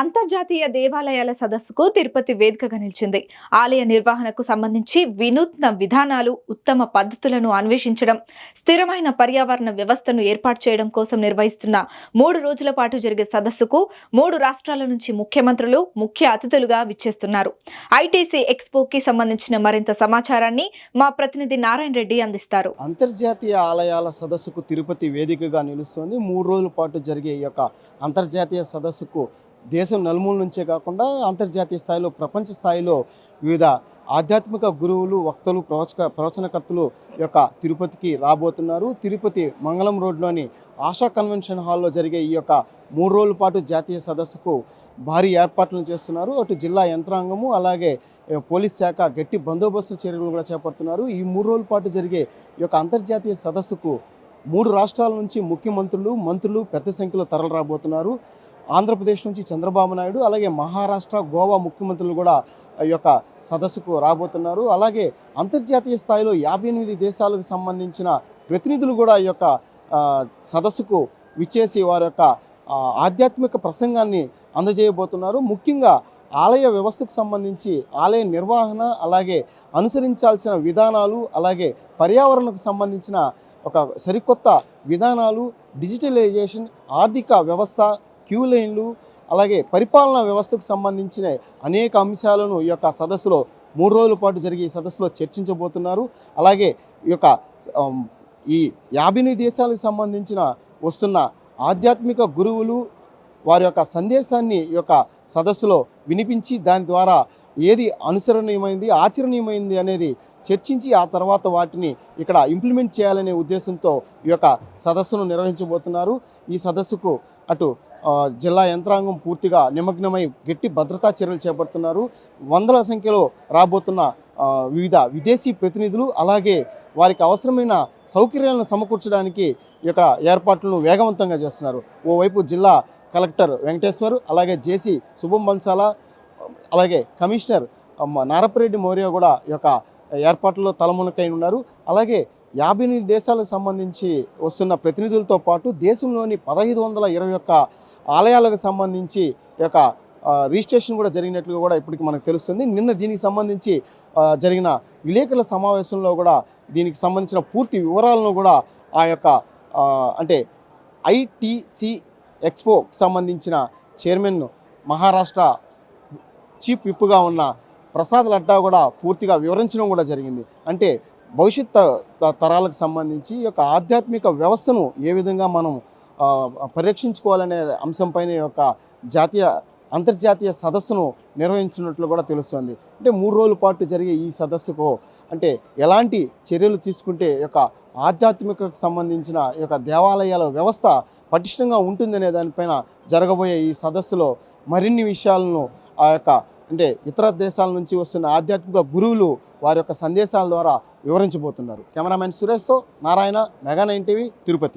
అంతర్జాతీయ దేవాలయాల సదస్సుకు తిరుపతి వేదికగా నిలిచింది. ఆలయ నిర్వహణకు సంబంధించి వినూత్న విధానాలు, ఉత్తమ పద్ధతులను అన్వేషించడం, స్థిరమైన పర్యావరణ వ్యవస్థను ఏర్పాటు చేయడం కోసం నిర్వహిస్తున్న 3 రోజుల పాటు జరిగే సదస్సుకు 3 రాష్ట్రాల నుంచి ముఖ్యమంత్రులు ముఖ్య అతిథులుగా విచ్చేస్తున్నారు. ఐటీసీ ఎక్స్పోకి సంబంధించిన మరింత సమాచారాన్ని మా ప్రతినిధి నారాయణ రెడ్డి అందిస్తారు. అంతర్జాతీయ ఆలయాల సదస్సుకు తిరుపతి వేదికగా నిలుస్తోంది. 3 రోజుల పాటు జరిగే ఈ యొక్క అంతర్జాతీయ సదస్సుకు దేశం నలుమూల నుంచే కాకుండా అంతర్జాతీయ స్థాయిలో, ప్రపంచ స్థాయిలో వివిధ ఆధ్యాత్మిక గురువులు, వక్తలు, ప్రవచనకర్తలు యొక్క తిరుపతికి రాబోతున్నారు. తిరుపతి మంగళం రోడ్లోని ఆశా కన్వెన్షన్ హాల్లో జరిగే ఈ యొక్క 3 రోజుల పాటు జాతీయ సదస్సుకు భారీ ఏర్పాట్లను చేస్తున్నారు. అటు జిల్లా యంత్రాంగము, అలాగే పోలీస్ శాఖ గట్టి బందోబస్తు చర్యలు కూడా చేపడుతున్నారు. ఈ 3 రోజుల పాటు జరిగే ఈ యొక్క అంతర్జాతీయ సదస్సుకు 3 రాష్ట్రాల నుంచి ముఖ్యమంత్రులు, మంత్రులు పెద్ద సంఖ్యలో తరలి రాబోతున్నారు. ఆంధ్రప్రదేశ్ నుంచి చంద్రబాబు నాయుడు, అలాగే మహారాష్ట్ర, గోవా ముఖ్యమంత్రులు కూడా ఈ యొక్క సదస్సుకు రాబోతున్నారు. అలాగే అంతర్జాతీయ స్థాయిలో 58 దేశాలకు సంబంధించిన ప్రతినిధులు కూడా ఈ యొక్క సదస్సుకు విచ్చేసి వారి యొక్క ఆధ్యాత్మిక ప్రసంగాన్ని అందజేయబోతున్నారు. ముఖ్యంగా ఆలయ వ్యవస్థకు సంబంధించి ఆలయ నిర్వహణ, అలాగే అనుసరించాల్సిన విధానాలు, అలాగే పర్యావరణకు సంబంధించిన ఒక సరికొత్త విధానాలు, డిజిటలైజేషన్, ఆర్థిక వ్యవస్థ, క్యూ లైన్లు, అలాగే పరిపాలనా వ్యవస్థకు సంబంధించిన అనేక అంశాలను ఈ యొక్క సదస్సులో 3 రోజుల పాటు జరిగే ఈ సదస్సులో చర్చించబోతున్నారు. అలాగే ఈ యొక్క ఈ 58 దేశాలకు సంబంధించిన వస్తున్న ఆధ్యాత్మిక గురువులు వారి యొక్క సందేశాన్ని ఈ యొక్క సదస్సులో వినిపించి దాని ద్వారా ఏది అనుసరణీయమైంది, ఆచరణీయమైంది అనేది చర్చించి ఆ తర్వాత వాటిని ఇక్కడ ఇంప్లిమెంట్ చేయాలనే ఉద్దేశంతో ఈ యొక్క సదస్సును నిర్వహించబోతున్నారు. ఈ సదస్సుకు అటు జిల్లా యంత్రాంగం పూర్తిగా నిమగ్నమై గట్టి భద్రతా చర్యలు చేపడుతున్నారు. వందల సంఖ్యలో రాబోతున్న వివిధ విదేశీ ప్రతినిధులు, అలాగే వారికి అవసరమైన సౌకర్యాలను సమకూర్చడానికి ఇక్కడ ఏర్పాట్లను వేగవంతంగా చేస్తున్నారు. ఓవైపు జిల్లా కలెక్టర్ వెంకటేశ్వర్, అలాగే జేసీ శుభం బన్సాల, అలాగే కమిషనర్ నారపరెడ్డి మౌర్య కూడా ఈ యొక్క ఏర్పాట్లలో తలమునకై ఉన్నారు. అలాగే 58 దేశాలకు సంబంధించి వస్తున్న ప్రతినిధులతో పాటు దేశంలోని 1521 ఆలయాలకు సంబంధించి ఈ యొక్క రిజిస్ట్రేషన్ కూడా జరిగినట్లుగా కూడా ఇప్పటికి మనకు తెలుస్తుంది. నిన్న దీనికి సంబంధించి జరిగిన విలేకరుల సమావేశంలో కూడా దీనికి సంబంధించిన పూర్తి వివరాలను కూడా ఆ యొక్క అంటే ఐటీసీ ఎక్స్పోకి సంబంధించిన చైర్మన్, మహారాష్ట్ర చీఫ్ విప్గా ఉన్న ప్రసాద్ లడ్డా కూడా పూర్తిగా వివరించడం కూడా జరిగింది. అంటే భవిష్యత్ తరాలకు సంబంధించి ఈ యొక్క ఆధ్యాత్మిక వ్యవస్థను ఏ విధంగా మనం పరిరక్షించుకోవాలనే అంశంపైన ఈ యొక్క అంతర్జాతీయ సదస్సును నిర్వహించినట్లు కూడా తెలుస్తుంది. అంటే 3 రోజుల పాటు జరిగే ఈ సదస్సుకు అంటే ఎలాంటి చర్యలు తీసుకుంటే ఈ యొక్క ఆధ్యాత్మికకు సంబంధించిన ఈ యొక్క దేవాలయాల వ్యవస్థ పటిష్టంగా ఉంటుందనే దానిపైన జరగబోయే ఈ సదస్సులో మరిన్ని విషయాలను ఆ యొక్క అంటే ఇతర దేశాల నుంచి వస్తున్న ఆధ్యాత్మిక గురువులు వారి యొక్క సందేశాల ద్వారా వివరించబోతున్నారు. కెమెరామెన్ సురేష్తో నారాయణ, మెగా 9 టీవీ, తిరుపతి.